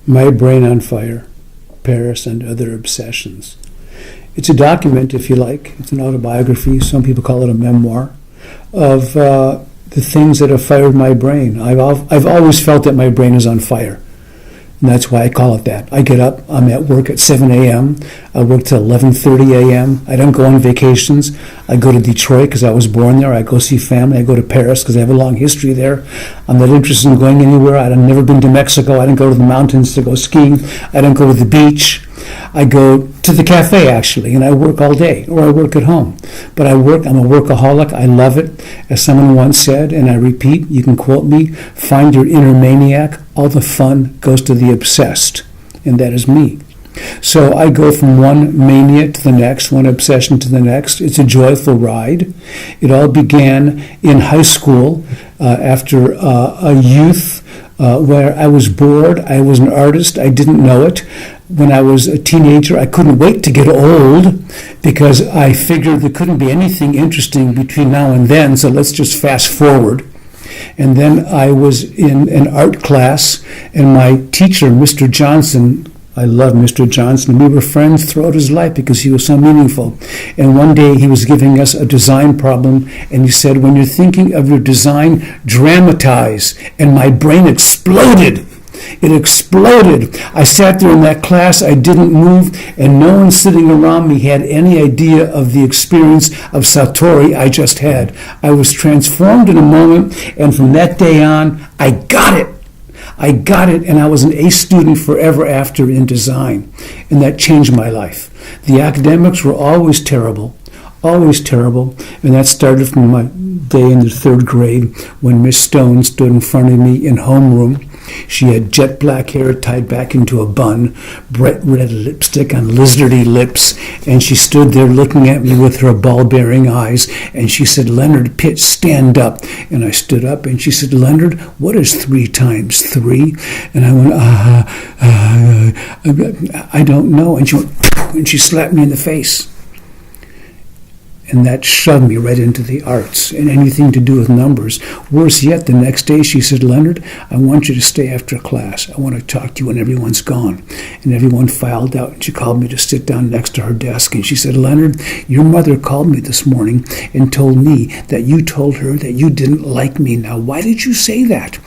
My Brain on Fire, Paris and Other Obsessions. It's a document, if you like. It's an autobiography. Some people call it a memoir of the things that have fired my brain. I've always felt that my brain is on fire. And that's why I call it that. I get up, I'm at work at 7 a.m. I work till 11:30 a.m. I don't go on vacations. I go to Detroit because I was born there. I go see family. I go to Paris because I have a long history there. I'm not interested in going anywhere. I've never been to Mexico. I didn't go to the mountains to go skiing. I don't go to the beach. I go to the cafe, actually, and I work all day, or I work at home. But I'm a workaholic. I love it. As someone once said, and I repeat, you can quote me, find your inner maniac. All the fun goes to the obsessed, and that is me. So I go from one mania to the next, one obsession to the next. It's a joyful ride. It all began in high school after a youth where I was bored. I was an artist. I didn't know it. When I was a teenager, I couldn't wait to get old because I figured there couldn't be anything interesting between now and then, so let's just fast forward. And then I was in an art class, and my teacher, Mr. Johnson, I love Mr. Johnson. We were friends throughout his life because he was so meaningful. And one day he was giving us a design problem, and he said, when you're thinking of your design, dramatize. And my brain exploded. It exploded. I sat there in that class, I didn't move, and no one sitting around me had any idea of the experience of Satori I just had. I was transformed in a moment, and from that day on, I got it. I got it, and I was an A student forever after in design, and that changed my life. The academics were always terrible, and that started from my day in the third grade when Miss Stone stood in front of me in homeroom. She had jet black hair tied back into a bun, bright red lipstick on lizardy lips, and she stood there looking at me with her ball-bearing eyes, and she said, Leonard Pitt, stand up. And I stood up, and she said, Leonard, what is 3 times 3? And I went, I don't know. And she went, and she slapped me in the face. And that shoved me right into the arts and anything to do with numbers. Worse yet, the next day she said, Leonard, I want you to stay after class. I want to talk to you when everyone's gone. And everyone filed out, and she called me to sit down next to her desk. And she said, Leonard, your mother called me this morning and told me that you told her that you didn't like me. Now, why did you say that?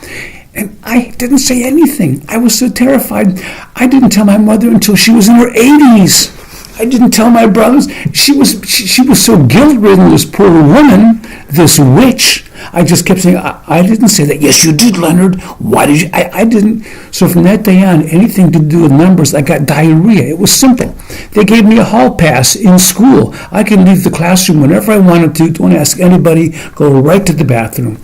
And I didn't say anything. I was so terrified. I didn't tell my mother until she was in her 80s. I didn't tell my brothers. She was so guilt-ridden, this poor woman, this witch. I just kept saying, I didn't say that. Yes, you did, Leonard. Why did you? I didn't. So from that day on, anything to do with numbers, I got diarrhea. It was simple. They gave me a hall pass in school. I could leave the classroom whenever I wanted to. Don't ask anybody. Go right to the bathroom.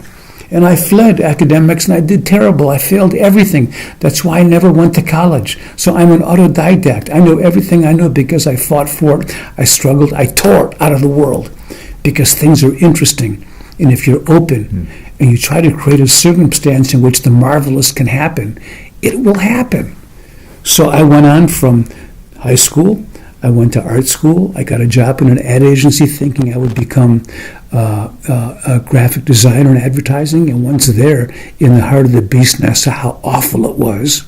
And I fled academics, and I did terrible. I failed everything. That's why I never went to college. So I'm an autodidact. I know everything I know because I fought for it. I struggled. I tore it out of the world because things are interesting. And if you're open and you try to create a circumstance in which the marvelous can happen, it will happen. So I went on from high school. I went to art school. I got a job in an ad agency thinking I would become a graphic designer in advertising. And once there, in the heart of the beast, and I saw how awful it was,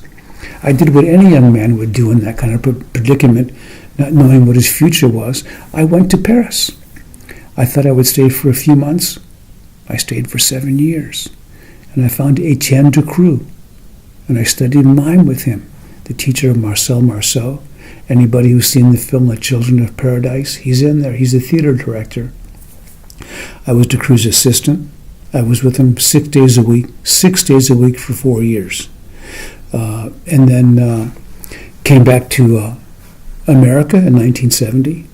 I did what any young man would do in that kind of predicament, not knowing what his future was. I went to Paris. I thought I would stay for a few months. I stayed for 7 years. And I found Etienne Ducroux. And I studied mime with him, the teacher of Marcel Marceau. Anybody who's seen the film The Children of Paradise, he's in there. He's a theater director. I was Ducroux's assistant. I was with him 6 days a week for 4 years. And then came back to America in 1970,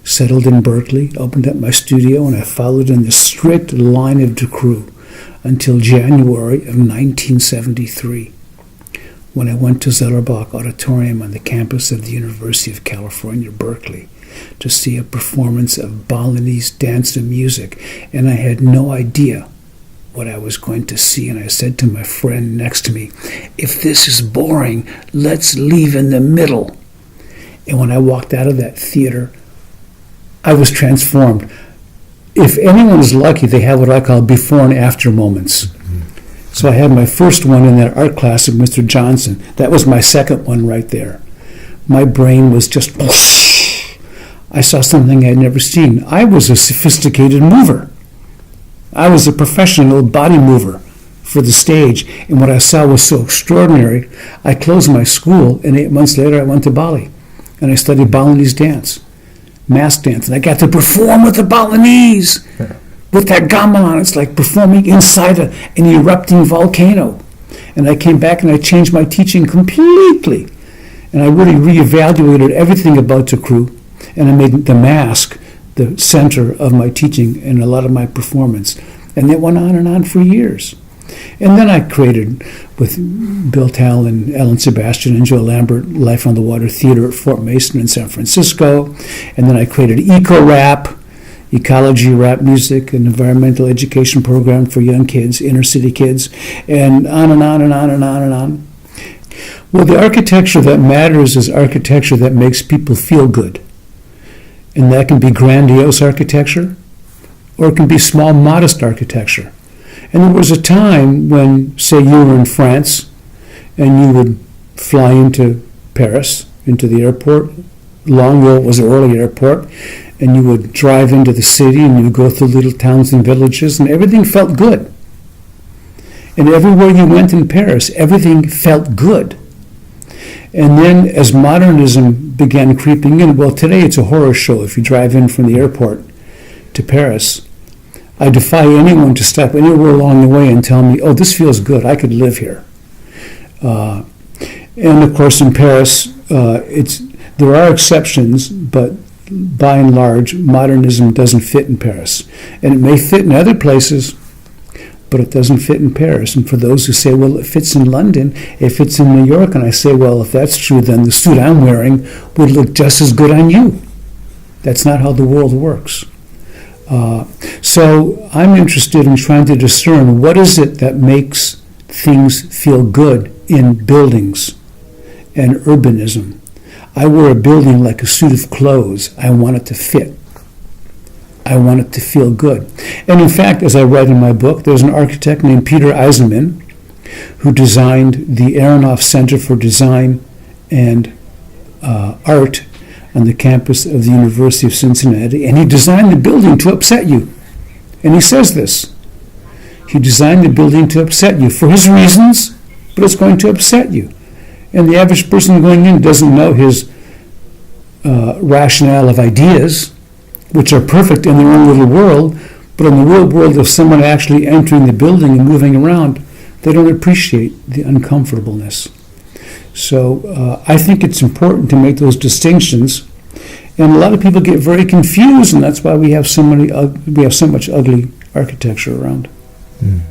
settled in Berkeley, opened up my studio, and I followed in the strict line of Ducroux until January of 1973. When I went to Zellerbach Auditorium on the campus of the University of California, Berkeley, to see a performance of Balinese dance and music, and I had no idea what I was going to see, and I said to my friend next to me, if this is boring, let's leave in the middle. And when I walked out of that theater, I was transformed. If anyone is lucky, they have what I call before and after moments. So I had my first one in that art class with Mr. Johnson. That was my second one right there. My brain was just, I saw something I'd never seen. I was a sophisticated mover. I was a professional body mover for the stage, and what I saw was so extraordinary. I closed my school, and 8 months later I went to Bali, and I studied Balinese dance, mask dance, and I got to perform with the Balinese, with that gamelan. It's like performing inside an erupting volcano. And I came back and I changed my teaching completely, and I really reevaluated everything about the crew, and I made the mask the center of my teaching and a lot of my performance. And it went on for years. And then I created, with Bill Tal and Ellen Sebastian and Joe Lambert, Life on the Water Theater at Fort Mason in San Francisco. And then I created eco-rap, ecology rap music, an environmental education program for young kids, inner city kids, and on and on and on and on and on. Well, the architecture that matters is architecture that makes people feel good. And that can be grandiose architecture, or it can be small, modest architecture. And there was a time when, say, you were in France, and you would fly into Paris, into the airport. Longueuil was an early airport, and you would drive into the city, and you would go through little towns and villages, and everything felt good. And everywhere you went in Paris, everything felt good. And then as modernism began creeping in, well, today it's a horror show if you drive in from the airport to Paris. I defy anyone to stop anywhere along the way and tell me, oh, this feels good, I could live here. And of course in Paris, there are exceptions, but by and large, modernism doesn't fit in Paris. And it may fit in other places, but it doesn't fit in Paris. And for those who say, well, it fits in London, it fits in New York, and I say, well, if that's true, then the suit I'm wearing would look just as good on you. That's not how the world works. So I'm interested in trying to discern what is it that makes things feel good in buildings and urbanism. I wear a building like a suit of clothes. I want it to fit. I want it to feel good. And in fact, as I write in my book, there's an architect named Peter Eisenman who designed the Aronoff Center for Design and Art on the campus of the University of Cincinnati, and he designed the building to upset you. And he says this. He designed the building to upset you for his reasons, but it's going to upset you. And the average person going in doesn't know his rationale of ideas, which are perfect in their own little world, but in the real world of someone actually entering the building and moving around, they don't appreciate the uncomfortableness. So I think it's important to make those distinctions, and a lot of people get very confused, and that's why we have so much ugly architecture around. Mm.